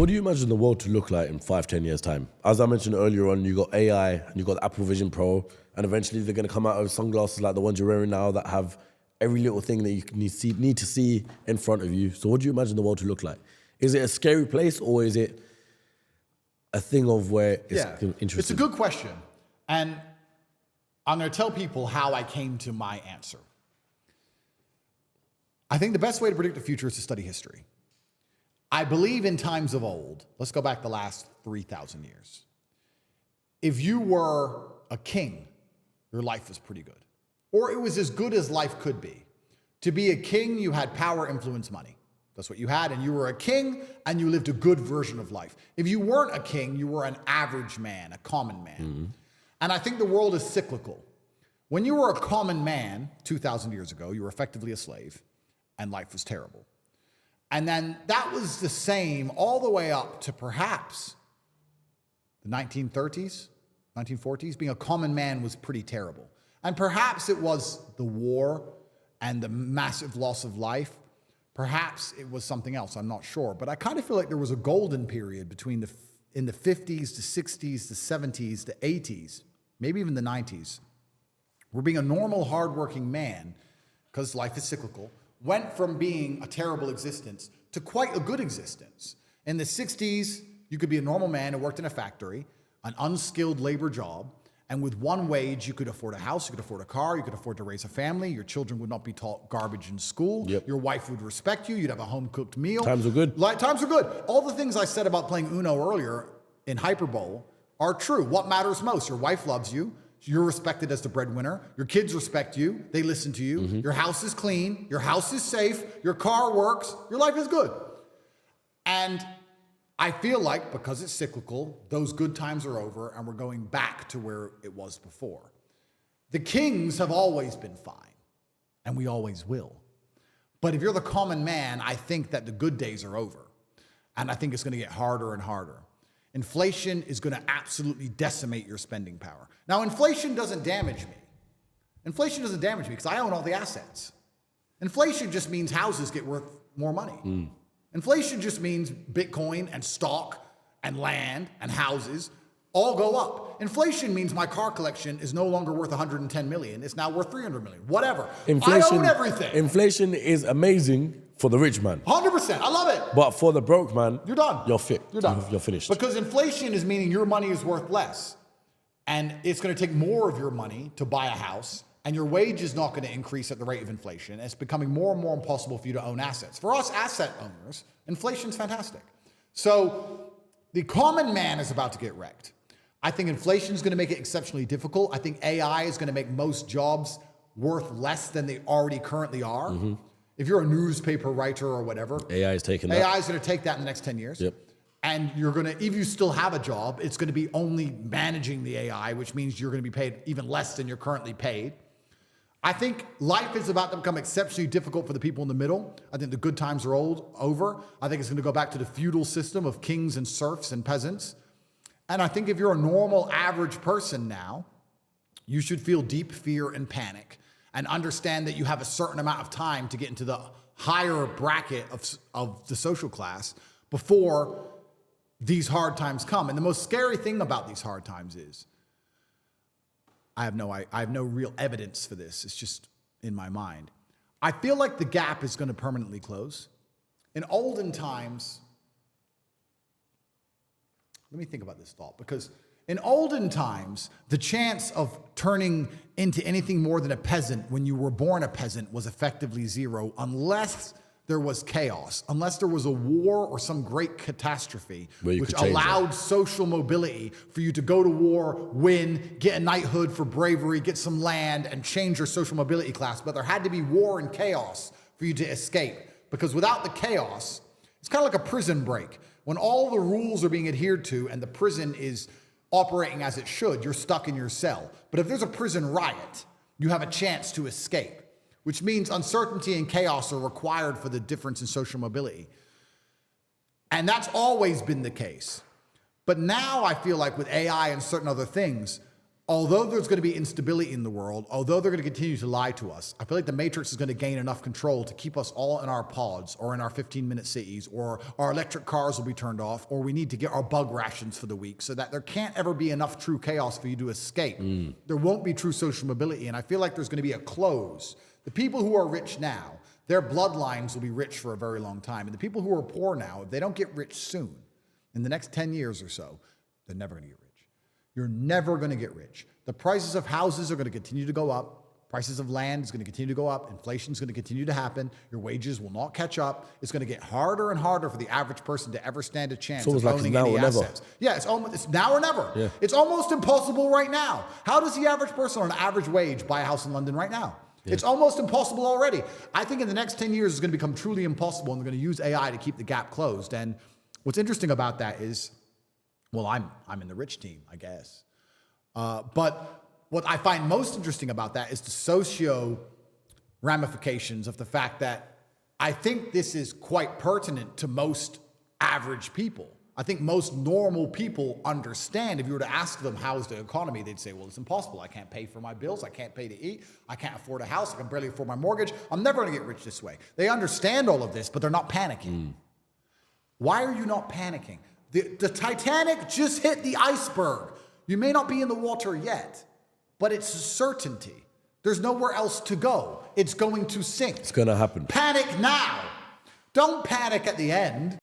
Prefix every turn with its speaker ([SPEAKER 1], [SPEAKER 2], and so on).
[SPEAKER 1] What do you imagine the world to look like in 5-10 years time? As I mentioned earlier on, you got AI and you got the Apple Vision Pro, and eventually they're going to come out with sunglasses like the ones you're wearing now that have every little thing that you need to see in front of you. So what do you imagine the world to look like? Is it a scary place, or is it a thing of where it's interesting?
[SPEAKER 2] It's a good question. And I'm going to tell people how I came to my answer. I think the best way to predict the future is to study history. I believe in times of old, let's go back the last 3,000 years. If you were a king, your life was pretty good. Or it was as good as life could be. To be a king, you had power, influence, money. That's what you had, and you were a king, and you lived a good version of life. If you weren't a king, you were an average man, a common man. Mm-hmm. And I think the world is cyclical. When you were a common man 2,000 years ago, you were effectively a slave, and life was terrible. And then that was the same all the way up to perhaps the 1930s, 1940s. Being a common man was pretty terrible. And perhaps it was the war and the massive loss of life. Perhaps it was something else, I'm not sure. But I kind of feel like there was a golden period between in the 50s, the 60s, the 70s, the 80s, maybe even the 90s, where being a normal, hardworking man, because life is cyclical, went from being a terrible existence to quite a good existence. In the 60s, you could be a normal man who worked in a factory, an unskilled labor job, and with one wage, you could afford a house, you could afford a car, you could afford to raise a family, your children would not be taught garbage in school, your wife would respect you, you'd have a home-cooked meal.
[SPEAKER 1] Times were good.
[SPEAKER 2] Times were good. All the things I said about playing Uno earlier in Hyperbole are true. What matters most? Your wife loves you. You're respected as the breadwinner. Your kids respect you. They listen to you. Mm-hmm. Your house is clean. Your house is safe. Your car works. Your life is good. And I feel like because it's cyclical, those good times are over and we're going back to where it was before. The kings have always been fine, and we always will. But if you're the common man, I think that the good days are over. And I think it's going to get harder and harder. Inflation is going to absolutely decimate your spending power. Now, inflation doesn't damage me. Inflation doesn't damage me because I own all the assets. Inflation just means houses get worth more money. Inflation just means Bitcoin and stock and land and houses all go up. Inflation means my car collection is no longer worth 110 million. It's now worth 300 million. Whatever. I own everything.
[SPEAKER 1] Inflation is amazing for the rich man.
[SPEAKER 2] 100%. I love it.
[SPEAKER 1] But for the broke man,
[SPEAKER 2] you're done.
[SPEAKER 1] You're fit.
[SPEAKER 2] You're done.
[SPEAKER 1] You're finished.
[SPEAKER 2] Because inflation is meaning your money is worth less. And it's going to take more of your money to buy a house. And your wage is not going to increase at the rate of inflation. It's becoming more and more impossible for you to own assets. For us asset owners, inflation's fantastic. So the common man is about to get wrecked. I think inflation is going to make it exceptionally difficult. I think AI is going to make most jobs worth less than they already currently are. Mm-hmm. If you're a newspaper writer or whatever, AI is going to take that in the next 10 years.
[SPEAKER 1] Yep.
[SPEAKER 2] And you're going to, if you still have a job, it's going to be only managing the AI, which means you're going to be paid even less than you're currently paid. I think life is about to become exceptionally difficult for the people in the middle. I think the good times are over. I think it's going to go back to the feudal system of kings and serfs and peasants. And I think if you're a normal, average person now, you should feel deep fear and panic and understand that you have a certain amount of time to get into the higher bracket of the social class before these hard times come. And the most scary thing about these hard times is I have no real evidence for this. It's just in my mind. I feel like the gap is going to permanently close. In olden times, let me think about this thought, because in olden times, the chance of turning into anything more than a peasant when you were born a peasant was effectively zero, unless there was chaos, unless there was a war or some great catastrophe, which allowed social mobility for you to go to war, win, get a knighthood for bravery, get some land, and change your social mobility class. But there had to be war and chaos for you to escape, because without the chaos, it's kind of like a prison break. When all the rules are being adhered to and the prison is operating as it should, you're stuck in your cell. But if there's a prison riot, you have a chance to escape, which means uncertainty and chaos are required for the difference in social mobility. And that's always been the case. But now I feel like with AI and certain other things, although there's going to be instability in the world, although they're going to continue to lie to us, I feel like the Matrix is going to gain enough control to keep us all in our pods or in our 15-minute cities, or our electric cars will be turned off, or we need to get our bug rations for the week, so that there can't ever be enough true chaos for you to escape. There won't be true social mobility, and I feel like there's going to be a close. The people who are rich now, their bloodlines will be rich for a very long time. And the people who are poor now, if they don't get rich soon, in the next 10 years or so, they're never going to get rich. You're never going to get rich. The prices of houses are going to continue to go up. Prices of land is going to continue to go up. Inflation is going to continue to happen. Your wages will not catch up. It's going to get harder and harder for the average person to ever stand a chance of owning any assets. Yeah, it's now or never.
[SPEAKER 1] Yeah.
[SPEAKER 2] It's almost impossible right now. How does the average person on an average wage buy a house in London right now? Yeah. It's almost impossible already. I think in the next 10 years, it's going to become truly impossible, and they're going to use AI to keep the gap closed. And what's interesting about that is, well, I'm in the rich team, I guess. But what I find most interesting about that is the socio ramifications of the fact that I think this is quite pertinent to most average people. I think most normal people understand. If you were to ask them, how's the economy? They'd say, well, it's impossible. I can't pay for my bills. I can't pay to eat. I can't afford a house. I can barely afford my mortgage. I'm never going to get rich this way. They understand all of this, but they're not panicking. Why are you not panicking? The Titanic just hit the iceberg. You may not be in the water yet, but it's a certainty. There's nowhere else to go. It's going to sink.
[SPEAKER 1] It's going to happen.
[SPEAKER 2] Panic now. Don't panic at the end.